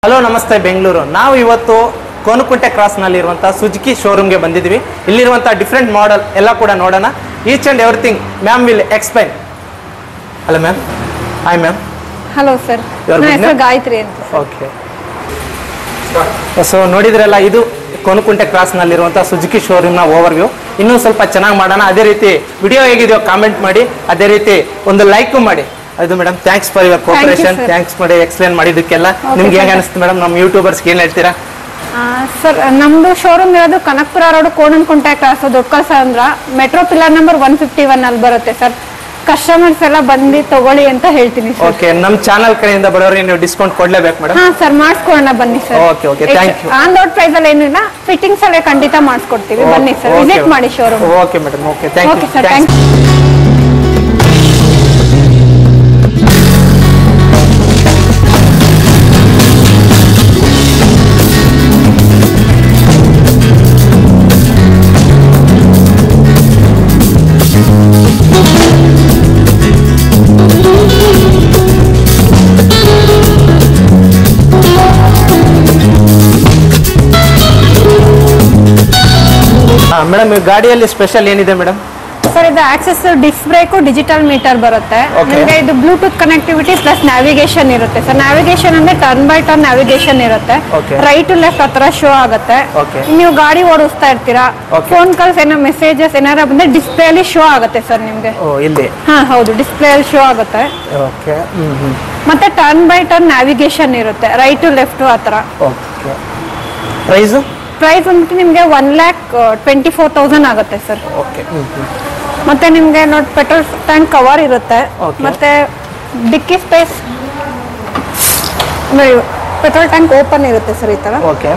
Hello ನಮಸ್ತೆ ಬೆಂಗಳೂರು. ನಾವು ಇವತ್ತು ಕೋನಕುಂಟೆ ಕ್ರಾಸ್ನಲ್ಲಿರುವಂಥ ಸುಜುಕಿ ಶೋರೂಮ್ಗೆ ಬಂದಿದ್ದೀವಿ. ಇಲ್ಲಿರುವಂಥ ಡಿಫ್ರೆಂಟ್ ಮಾಡೆಲ್ ಎಲ್ಲ ಕೂಡ ನೋಡೋಣ. Each and everything ma'am will explain. Hello ma'am. Hi ma'am. Hello sir, ನನ್ನ ಹೆಸರು ಗಾಯತ್ರಿ ಅಂತ. ಓಕೆ, ಸೊ ನೋಡಿದ್ರಲ್ಲ, ಇದು ಕೋನಕುಂಟೆ ಕ್ರಾಸ್ನಲ್ಲಿರುವಂಥ ಸುಜುಕಿ ಶೋರೂಮ್ನ ಓವರ್ವ್ಯೂ. ಇನ್ನೂ ಸ್ವಲ್ಪ ಚೆನ್ನಾಗಿ ಮಾಡೋಣ. ಅದೇ ರೀತಿ ವಿಡಿಯೋ ಹೇಗಿದೆಯೋ ಕಾಮೆಂಟ್ ಮಾಡಿ, ಅದೇ ರೀತಿ ಒಂದು ಲೈಕು ಮಾಡಿ. ಅದು madam, thanks for your cooperation. Thanks ಮಾಡಿ ಎಕ್ಸ್ಪ್ಲೇನ್ ಮಾಡಿದ್ದಕ್ಕೆಲ್ಲ. ನಿಮ್ಗೆ ಹೆಂಗೆ ಅನಿಸ್ತು ಮೇಡಮ್? ನಮ್ಮ ಯೂಟ್ಯೂಬರ್ಸ್ಗೆ ಏನು ಹೇಳ್ತೀರಾ? ಸರ್, ನಮ್ದು ಶೋರೂಮ್ ಇರೋದು Kanakapura road, Konanakunte cross, Doddakallasandra, metro pillar number 151 ಅಲ್ಲಿ ಬರುತ್ತೆ ಸರ್. ಕಸ್ಟಮರ್ಸ್ ಎಲ್ಲ ಬಂದು ತಗೊಳ್ಳಿ ಅಂತ ಹೇಳ್ತೀನಿ ಸರ್. ಓಕೆ, ನಮ್ಮ ಚಾನಲ್ ಕಡೆಯಿಂದ ಬರೋರಿಗೆ ನೀವು ಡಿಸ್ಕೌಂಟ್ ಕೊಡ್ಲೇಬೇಕು ಮೇಡಮ್? ಹಾ ಸರ್, ಮಾಡಿಸ್ಕೊಳ್ಳೋಣ ಬನ್ನಿ sir. Okay okay, thank you. On road price ಅಲ್ಲಿ ಏನಿಲ್ಲ, ಫಿಟ್ಟಿಂಗ್ಸ್ ಅಲ್ಲೇ ಖಂಡಿತ ಮಾಡಿಸ್ಕೊಡ್ತೀವಿ. ಬನ್ನಿ ಸರ್, ವಿಸಿಟ್ ಮಾಡಿ showroom. Okay madam, okay, thank you. Okay sir, thank you. Madam, ಗಾಡಿಯಲ್ಲಿ ಸ್ಪೆಷಲ್ ಏನಿದೆ ಮೇಡಮ್? ಸರ್, ಇದು Access disc brake, digital meter ಬರುತ್ತೆ. ನಿಮಗೆ ಇದು ಬ್ಲೂಟೂತ್ ಕನೆಕ್ಟಿವಿಟಿ ಪ್ಲಸ್ ನ್ಯಾವಿಗೇಷನ್ ಇರುತ್ತೆ ಸರ್. ನ್ಯಾವಿಗೇಷನ್ ಅಂದ್ರೆ ಟರ್ನ್ ಬೈ ಟರ್ನ್ ನ್ಯಾವಿಗೇಷನ್ ಇರುತ್ತೆ. ರೈಟ್ ಟು ಲೆಫ್ಟ್ ಆ ತರ ಶೋ ಆಗುತ್ತೆ. ನೀವು ಗಾಡಿ ಓಡಿಸ್ತಾ ಇರ್ತೀರಾ, ಫೋನ್ ಕಾಲ್ಸ್ ಏನೋ ಮೆಸೇಜಸ್ ಏನಾರ ಬಂದ್ರೆ ಡಿಸ್ಪ್ಲೇ ಅಲ್ಲಿ ಶೋ ಆಗುತ್ತೆ ಸರ್ ನಿಮ್ಗೆ. ಇಲ್ಲಿ ಹಾ ಹೌದು, ಡಿಸ್ಪ್ಲೇ ಅಲ್ಲಿ ಶೋ ಆಗುತ್ತೆ. ಓಕೆ, ಮತ್ತೆ ಟರ್ನ್ ಬೈ ಟರ್ನ್ ನ್ಯಾವಿಗೇಷನ್ ಇರುತ್ತೆ, ರೈಟ್ ಟು ಲೆಫ್ಟ್ ಆ ತರ. Okay, price? ಪ್ರೈಸ್ ಬಂದ್ಬಿಟ್ಟು ನಿಮಗೆ 1,24,000 ಆಗುತ್ತೆ ಸರ್. ಓಕೆ, ಮತ್ತೆ ನಿಮ್ಗೆ ನೋಡಿ ಪೆಟ್ರೋಲ್ ಟ್ಯಾಂಕ್ ಕವರ್ ಇರುತ್ತೆ. ಮತ್ತೆ dickey space, petrol tank open ಇರುತ್ತೆ ಸರ್ ಈ ತರ. ಓಕೆ,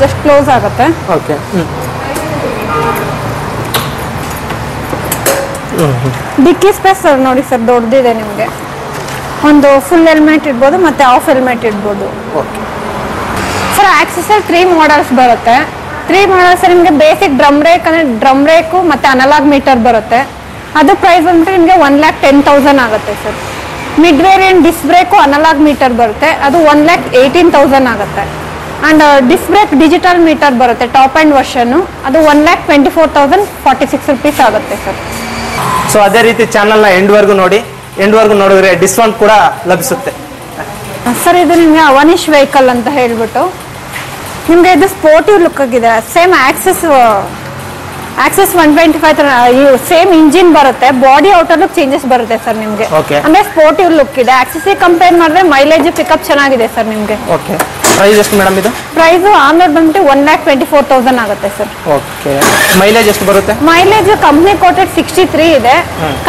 ಜಸ್ಟ್ ಕ್ಲೋಸ್ ಆಗುತ್ತೆ. ಓಕೆ, ಡಿಕ್ಕಿ ಸ್ಪೇಸ್ ನೋಡಿ ಸರ್, ದೊಡ್ಡದಿದೆ. ನಿಮಗೆ ಒಂದು ಫುಲ್ ಹೆಲ್ಮೆಟ್ ಇಡ್ಬೋದು, ಮತ್ತೆ ಆಫ್ ಹೆಲ್ಮೆಟ್ ಇಡ್ಬೋದು. ಓಕೆ ಸರ್, ಆಕ್ಸಿಸ್ ಅಲ್ಲಿ 3 ಮಾಡಲ್ಸ್ ಬರುತ್ತೆ. 3 ಮಾಡಲ್ಸ್ ನಿಮಗೆ ಬೇಸಿಕ್ ಡ್ರಮ್ ಬ್ರೇಕ್ ಅಂದ್ರೆ ಡ್ರಮ್ ಬ್ರೇಕು ಮತ್ತೆ ಅನಲಾಗ್ ಮೀಟರ್ ಬರುತ್ತೆ. ಅದು ಪ್ರೈಸ್ ಬಂದ್ಬಿಟ್ಟು ನಿಮಗೆ 1,10,000 ಆಗುತ್ತೆ sir. Mid variant disc brake analog meter ಬರುತ್ತೆ, ಅದು 1,18,000 ಆಗುತ್ತೆ. And disc brake digital meter ಬರುತ್ತೆ, ಟಾಪ್ ಅಂಡ್ ವರ್ಷನ್, ಅದು 1,24,046 rupees ಆಗುತ್ತೆ ಸರ್. ಸೊ ಅದೇ ರೀತಿ ಚಾನಲ್ನ ಎಂಡ್ವರೆಗೂ ನೋಡಿ. ಎಂಡ್ವರೆಗೂ ನೋಡಿದ್ರೆ ಡಿಸ್ಕೌಂಟ್ ಕೂಡ ಲಭಿಸುತ್ತೆ ಸರ್. ಇದು ನಿಮಗೆ ಅವನಿಶ್ ವೆಹಿಕಲ್ ಅಂತ ಹೇಳ್ಬಿಟ್ಟು ನಿಮಗೆ ಇದು ಸ್ಪೋರ್ಟಿವ್ ಲುಕ್ ಆಗಿದೆ. ಸೇಮ್ ಆಕ್ಸೆಸ್ 125 ಸೇಮ್ ಇಂಜಿನ್ ಬರುತ್ತೆ. ಬಾಡಿ ಔಟರ್ ಲುಕ್ ಚೇಂಜಸ್ ಬರುತ್ತೆ ಸರ್ ನಿಮಗೆ. ಅಂದ್ರೆ ಸ್ಪೋರ್ಟಿವ್ ಲುಕ್ ಇದೆ. ಆಕ್ಸೆಸ್ ಕಂಪೇರ್ ಮಾಡಿದ್ರೆ ಮೈಲೇಜ್ ಪಿಕಪ್ ಚೆನ್ನಾಗಿದೆ ಸರ್ ನಿಮಗೆ. ಓಕೆ, ಪ್ರೈಸ್ ಎಷ್ಟು ಮೇಡಮ್ ಇದು? ಪ್ರೈಸ್ ಆನ್ ರೋಡ್ ಬಂದ್ಬಿಟ್ಟು 1,24,000 ಆಗುತ್ತೆ ಸರ್. ಓಕೆ, ಮೈಲೇಜ್ ಎಷ್ಟು ಬರುತ್ತೆ? ಮೈಲೇಜ್ ಕಂಪ್ನಿ ಕೋಟೆಡ್ 63 ಇದೆ.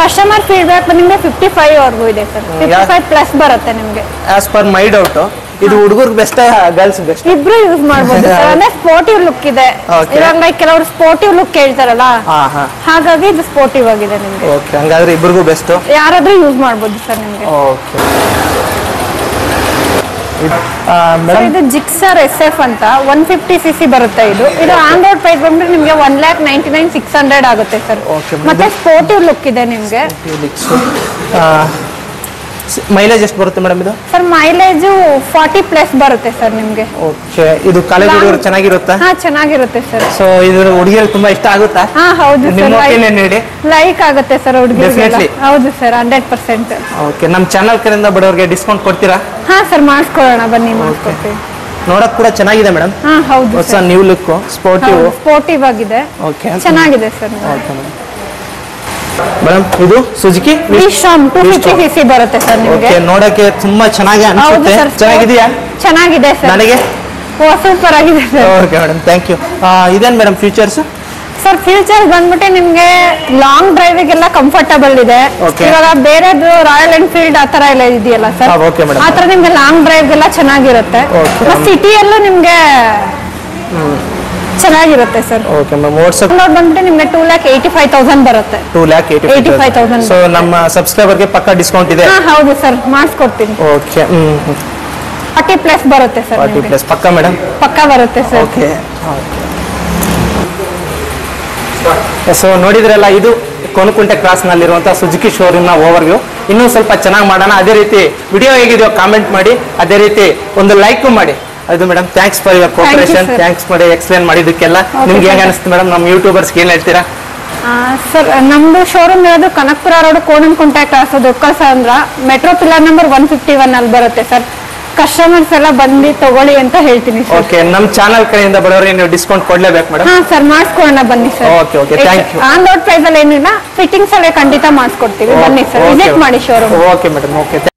ಕಸ್ಟಮರ್ ಫೀಡ್ಬ್ಯಾಕ್ ನಿಮಗೆ 55 ವರೆಗೂ ಇದೆ ಸರ್. 55 ಪ್ಲಸ್ ಬರುತ್ತೆ ನಿಮಗೆ. ಆಸ್ ಪರ್ ಮೈ ಡೌಟ್, ಇದು ಹುಡುಗರಿಗೆ ಬೆಸ್ಟ್, ಗರ್ಲ್ಸ್ ಬೆಸ್ಟ್? ಇಬ್ರು ಯೂಸ್ ಮಾಡಬಹುದು ಸರ್. ಅಂದ್ರೆ ಸ್ಪೋರ್ಟಿವ್ ಲುಕ್ ಇದೆ. ಇವಾಗ ಕೆಲವರು ಸ್ಪೋರ್ಟಿವ್ ಲುಕ್ ಕೇಳ್ತಾರಲ್ಲ, ಹಾಗಾಗಿ ಇದು ಸ್ಪೋರ್ಟಿವ್ ಆಗಿದೆ ನಿಮ್ಗೆ. ಓಕೆ, ಹಂಗಾದ್ರೆ ಇಬ್ರಿಗೂ ಬೆಸ್ಟ್. ಯಾರಾದ್ರೂ ಯೂಸ್ ಮಾಡಬಹುದು ಸರ್ ನಿಮ್ಗೆ. ಓಕೆ ಇದು ಜಿಕ್ಸರ್ SF ಅಂತ 150cc ಬರುತ್ತೆ. ಇದು ಆನ್ ರೋಡ್ ಪ್ರೈಸ್ ಬಂದ್ರೆ ನಿಮ್ಗೆ 1,99,600 ಆಗುತ್ತೆ ಸರ್. ಮತ್ತೆ ಸ್ಪೋರ್ಟಿವ್ ಲುಕ್ ಇದೆ ನಿಮ್ಗೆ. ಮೈಲೇಜ್ ಎಷ್ಟು ಬರುತ್ತೆ ಮೇಡಮ್ ಇದು? ಸರ್, ಮೈಲೇಜ್ 40 ಪ್ಲಸ್ ಬರುತ್ತೆ ಸರ್ ನಿಮ್ಗೆ. ಓಕೆ, ಇದು ಕಾಲೇಜ್ ಹುಡುಗರು ಚೆನ್ನಾಗಿರುತ್ತಾ? ಹಾ, ಚೆನ್ನಾಗಿರುತ್ತೆ ಸರ್. ಸೊ ಇದು ಹುಡುಗಿಯರಿಗೆ ತುಂಬಾ ಇಷ್ಟ ಆಗುತ್ತಾ? ಹಾ ಹೌದು ಸರ್, ಲೈಕ್ ಆಗುತ್ತೆ ಸರ್ ಹುಡುಗಿಯರಿಗೆ. ಹೌದು ಸರ್, 100%. ಓಕೆ, ನಮ್ಮ ಚಾನಲ್ ಕಡೆಯಿಂದ ಬಡವರಿಗೆ ಡಿಸ್ಕೌಂಟ್ ಕೊಡ್ತೀರಾ? ಹಾ ಸರ್, ಮಾಡಿಸ್ಕೊಳ್ಳೋಣ ಬನ್ನಿ, ಮಾಡಿಸ್ಕೊಡ್ತೀವಿ. ನೋಡಕ್ ಕೂಡ ಚೆನ್ನಾಗಿದೆ ಮೇಡಮ್. ಹಾ ಹೌದು, ಹೊಸ ನ್ಯೂ ಲುಕ್, ಸ್ಪೋರ್ಟಿವ್ ಆಗಿದೆ. ಓಕೆ, ಚೆನ್ನಾಗಿದೆ ಸರ್. ಮೇಡಮ್, ಇದು ಸುಜುಕಿ ವಿಶ್ರಾಮ್ 250cc ಬರುತ್ತೆ ಸರ್ ನಿಮಗೆ. ನೋಡಕ್ಕೆ ತುಂಬಾ ಚೆನ್ನಾಗಿ ಅನ್ಸುತ್ತೆ. ಚೆನ್ನಾಗಿದೆಯಾ? ಚೆನ್ನಾಗಿದೆ ಸರ್. ನನಗೆ ಸೂಪರ್ ಆಗಿದೆ sir. Okay madam, thank you. ಇದೇನು ಮೇಡಮ್ ಫೀಚರ್ಸ್? ಸರ್, ಫ್ಯೂಚರ್ ಬಂದ್ಬಿಟ್ಟು ನಿಮ್ಗೆ ಲಾಂಗ್ ಡ್ರೈವಿಗೆಲ್ಲ ಕಂಫರ್ಟಬಲ್ ಇದೆ. ಇವಾಗ ಬೇರೆದು ರಾಯಲ್ ಎನ್ಫೀಲ್ಡ್ ಆತರ ಎಲ್ಲ ಇದೆಯಲ್ಲ ಸರ್, ಆತರ ನಿಮ್ಗೆ ಲಾಂಗ್ ಡ್ರೈವ್ಗೆಲ್ಲ ಚೆನ್ನಾಗಿರುತ್ತೆ. ಸಿಟಿಯಲ್ಲೂ ನಿಮ್ಗೆ ಚೆನ್ನಾಗಿರುತ್ತೆ ಸರ್. ಓಕೆ ಮ್ಯಾಮ್, ವಾಟ್ಸ್ಆಪ್ ಬಂದ್ಬಿಟ್ಟು ನಿಮ್ಗೆ 2,85,000 ಬರುತ್ತೆ. 2,85,000. ಸೊ ನಮ್ಮ ಸಬ್ಸ್ಕ್ರೈಬರ್ಗೆ ಪಕ್ಕಾ ಡಿಸ್ಕೌಂಟ್ ಇದೆ? ಹೌದು ಸರ್, ಮಾಡಿಸ್ಕೊಡ್ತೀನಿ. ಓಕೆ, 40 ಪ್ಲಸ್ ಬರುತ್ತೆ ಸರ್. 40 ಪ್ಲಸ್ ಪಕ್ಕಾ ಮೇಡಮ್? ಪಕ್ಕಾ ಬರುತ್ತೆ ಸರ್. ಓಕೆ, ಸೊ ನೋಡಿದ್ರಲ್ಲ, ಇದು ಕೊನಕುಂಟೆ ಕ್ರಾಸ್ ನಲ್ಲಿರುವಂತಹ ಸುಜುಕಿ ಶೋರೂಮ್ ನ ಓವರ್ ವ್ಯೂ. ಇನ್ನೂ ಸ್ವಲ್ಪ ಚೆನ್ನಾಗಿ ಮಾಡೋಣ. ಅದೇ ರೀತಿ ವಿಡಿಯೋ ಹೇಗಿದೆಯೋ ಕಾಮೆಂಟ್ ಮಾಡಿ, ಅದೇ ರೀತಿ ಒಂದು ಲೈಕ್ ಮಾಡಿ. ಅದು madam, thanks for your cooperation. Thanks ಮಾಡಿ ಎಕ್ಸ್ಪ್ಲೇನ್ ಮಾಡಿದ್ದಕ್ಕೆಲ್ಲ. ನಿಮ್ಗೆ ಹೆಂಗ ಅನಿಸ್ತು ಮೇಡಮ್? ನಮ್ಮ ಯೂಟ್ಯೂಬರ್ಸ್ ಏನ್ ಹೇಳ್ತೀರಾ? ಸರ್, ನಮ್ದು ಶೋರೂಮ್ ಇರೋದು Kanakapura road, Konanakunte cross, Dukkasandra, metro pillar number 151 ಅಲ್ಲಿ ಬರುತ್ತೆ ಸರ್. ಕಸ್ಟಮರ್ಸ್ ಎಲ್ಲ ಬಂದು ತಗೊಳ್ಳಿ ಅಂತ ಹೇಳ್ತೀನಿ ಸರ್. ಓಕೆ, ನಮ್ಮ ಚಾನಲ್ ಕಡೆಯಿಂದ ಬರೋರಿಗೆ ನೀವು ಡಿಸ್ಕೌಂಟ್ ಕೊಡ್ಲೇಬೇಕು ಮೇಡಮ್? ಹಾ ಸರ್, ಮಾಡಿಸ್ಕೊಳ್ಳೋಣ ಬನ್ನಿ sir. Okay okay, thank you. On road price ಅಲ್ಲಿ ಏನಿಲ್ಲ, ಫಿಟ್ಟಿಂಗ್ಸ್ ಅಲ್ಲೇ ಖಂಡಿತ ಮಾಡಿಸ್ಕೊಡ್ತೀವಿ. ಬನ್ನಿ ಸರ್, ವಿಸಿಟ್ ಮಾಡಿ ಶೋರೂಮ್. Okay madam, okay.